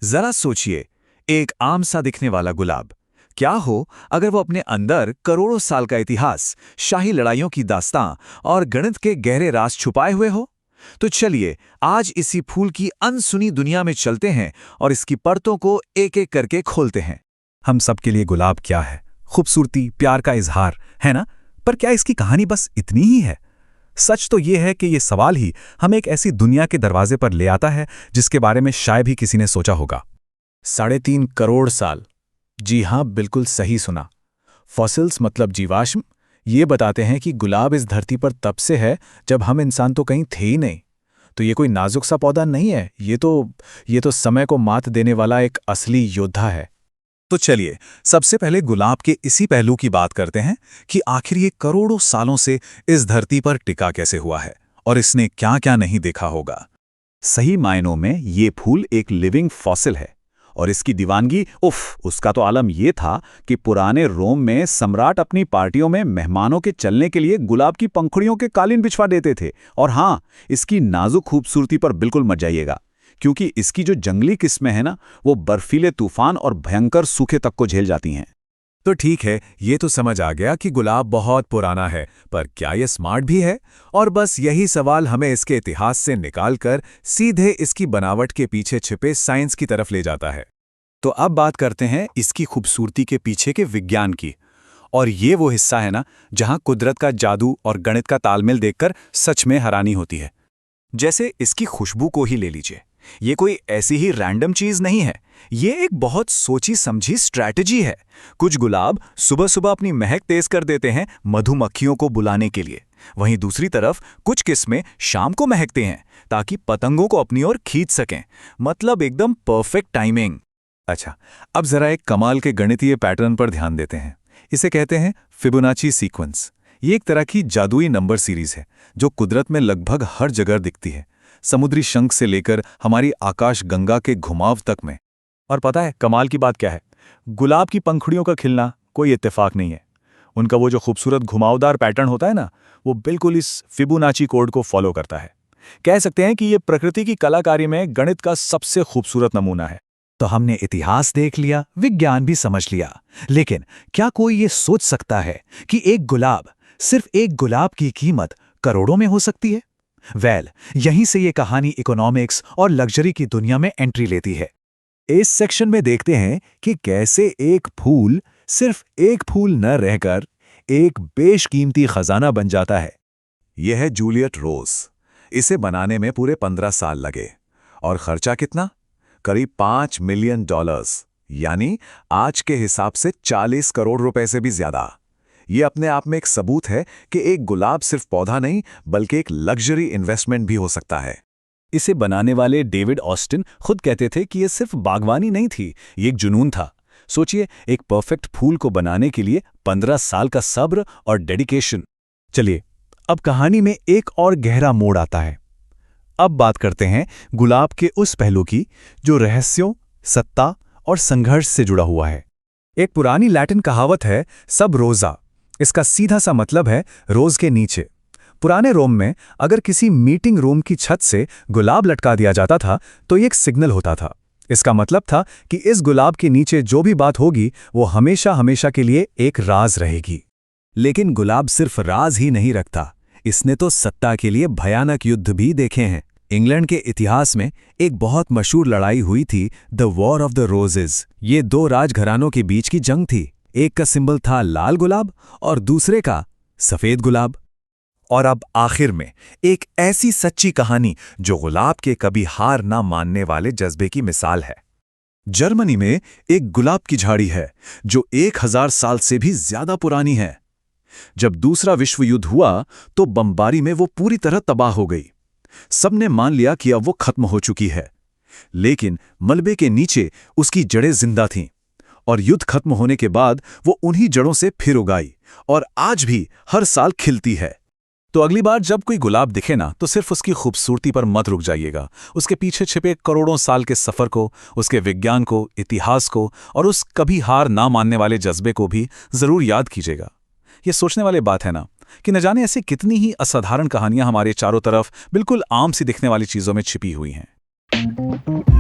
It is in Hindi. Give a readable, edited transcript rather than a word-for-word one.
जरा सोचिए, एक आम सा दिखने वाला गुलाब क्या हो अगर वो अपने अंदर करोड़ों साल का इतिहास, शाही लड़ाइयों की दास्तां और गणित के गहरे राज छुपाए हुए हो। तो चलिए आज इसी फूल की अनसुनी दुनिया में चलते हैं और इसकी परतों को एक एक करके खोलते हैं। हम सबके लिए गुलाब क्या है? खूबसूरती, प्यार का इजहार, है ना? पर क्या इसकी कहानी बस इतनी ही है? सच तो यह है कि यह सवाल ही हमें एक ऐसी दुनिया के दरवाजे पर ले आता है जिसके बारे में शायद ही किसी ने सोचा होगा। 3.5 करोड़ साल। जी हाँ, बिल्कुल सही सुना। फॉसिल्स मतलब जीवाश्म ये बताते हैं कि गुलाब इस धरती पर तब से है जब हम इंसान तो कहीं थे ही नहीं। तो ये कोई नाजुक सा पौधा नहीं है, ये तो समय को मात देने वाला एक असली योद्धा है। तो चलिए सबसे पहले गुलाब के इसी पहलू की बात करते हैं कि आखिर ये करोड़ों सालों से इस धरती पर टिका कैसे हुआ है और इसने क्या क्या नहीं देखा होगा। सही मायनों में ये फूल एक लिविंग फॉसिल है और इसकी दीवानगी उसका तो आलम ये था कि पुराने रोम में सम्राट अपनी पार्टियों में मेहमानों के चलने के लिए गुलाब की पंखुड़ियों के कालीन बिछवा देते थे। और हाँ, इसकी नाजुक खूबसूरती पर बिल्कुल मत जाइएगा, क्योंकि इसकी जो जंगली किस्में हैं ना, वो बर्फीले तूफान और भयंकर सूखे तक को झेल जाती हैं। तो ठीक है, ये तो समझ आ गया कि गुलाब बहुत पुराना है, पर क्या ये स्मार्ट भी है? और बस यही सवाल हमें इसके इतिहास से निकालकर सीधे इसकी बनावट के पीछे छिपे साइंस की तरफ ले जाता है। तो अब बात करते हैं इसकी खूबसूरती के पीछे के विज्ञान की। और ये वो हिस्सा है ना जहां कुदरत का जादू और गणित का तालमेल देखकर सच में हैरानी होती है। जैसे इसकी खुशबू को ही ले लीजिए। ये कोई ऐसी ही रैंडम चीज नहीं है, ये एक बहुत सोची समझी स्ट्रैटेजी है। कुछ गुलाब सुबह सुबह अपनी महक तेज कर देते हैं मधुमक्खियों को बुलाने के लिए। वहीं दूसरी तरफ कुछ किस्में शाम को महकते हैं ताकि पतंगों को अपनी ओर खींच सकें। मतलब एकदम परफेक्ट टाइमिंग। अच्छा, अब जरा एक कमाल के गणितीय पैटर्न पर ध्यान देते हैं। इसे कहते हैं फिबोनाची सीक्वेंस। ये एक तरह की जादुई नंबर सीरीज है जो कुदरत में लगभग हर जगह दिखती है, समुद्री शंख से लेकर हमारी आकाश गंगा के घुमाव तक में। और पता है कमाल की बात क्या है? गुलाब की पंखुड़ियों का खिलना कोई इत्तेफाक नहीं है। उनका वो जो खूबसूरत घुमावदार पैटर्न होता है ना, वो बिल्कुल इस फिबोनाची कोड को फॉलो करता है। कह सकते हैं कि ये प्रकृति की कलाकारी में गणित का सबसे खूबसूरत नमूना है। तो हमने इतिहास देख लिया, विज्ञान भी समझ लिया, लेकिन क्या कोई ये सोच सकता है कि सिर्फ एक गुलाब की कीमत करोड़ों में हो सकती है? यहीं से ये कहानी इकोनॉमिक्स और लग्जरी की दुनिया में एंट्री लेती है। इस सेक्शन में देखते हैं कि कैसे एक फूल सिर्फ एक फूल न रहकर एक बेशकीमती खजाना बन जाता है। यह है जूलियट रोज। इसे बनाने में पूरे 15 साल लगे और खर्चा कितना? करीब $5 मिलियन, यानी आज के हिसाब से 40 करोड़ रुपए से भी ज्यादा। ये अपने आप में एक सबूत है कि एक गुलाब सिर्फ पौधा नहीं बल्कि एक लग्जरी इन्वेस्टमेंट भी हो सकता है। इसे बनाने वाले डेविड ऑस्टिन खुद कहते थे कि यह सिर्फ बागवानी नहीं थी, ये एक जुनून था। सोचिए, एक परफेक्ट फूल को बनाने के लिए 15 साल का सब्र और डेडिकेशन। चलिए अब कहानी में एक और गहरा मोड़ आता है। अब बात करते हैं गुलाब के उस पहलू की जो रहस्यों, सत्ता और संघर्ष से जुड़ा हुआ है। एक पुरानी लैटिन कहावत है, सब रोजा। इसका सीधा सा मतलब है रोज के नीचे। पुराने रोम में अगर किसी मीटिंग रूम की छत से गुलाब लटका दिया जाता था तो ये एक सिग्नल होता था। इसका मतलब था कि इस गुलाब के नीचे जो भी बात होगी वो हमेशा हमेशा के लिए एक राज रहेगी। लेकिन गुलाब सिर्फ राज ही नहीं रखता, इसने तो सत्ता के लिए भयानक युद्ध भी देखे हैं। इंग्लैंड के इतिहास में एक बहुत मशहूर लड़ाई हुई थी, the war of the roses. ये दो राजघरानों के बीच की जंग थी। एक का सिंबल था लाल गुलाब और दूसरे का सफेद गुलाब। और अब आखिर में एक ऐसी सच्ची कहानी जो गुलाब के कभी हार ना मानने वाले जज्बे की मिसाल है। जर्मनी में एक गुलाब की झाड़ी है जो 1000 साल से भी ज्यादा पुरानी है। जब दूसरा विश्व युद्ध हुआ तो बमबारी में वो पूरी तरह तबाह हो गई। सबने मान लिया कि अब वो खत्म हो चुकी है, लेकिन मलबे के नीचे उसकी जड़ें जिंदा थीं और युद्ध खत्म होने के बाद वो उन्हीं जड़ों से फिर उगाई और आज भी हर साल खिलती है। तो अगली बार जब कोई गुलाब दिखे ना, तो सिर्फ उसकी खूबसूरती पर मत रुक जाइएगा। उसके पीछे छिपे करोड़ों साल के सफर को, उसके विज्ञान को, इतिहास को और उस कभी हार ना मानने वाले जज्बे को भी जरूर याद कीजिएगा। ये सोचने वाली बात है ना कि न जाने ऐसी कितनी ही असाधारण कहानियां हमारे चारों तरफ बिल्कुल आम सी दिखने वाली चीजों में छिपी हुई हैं।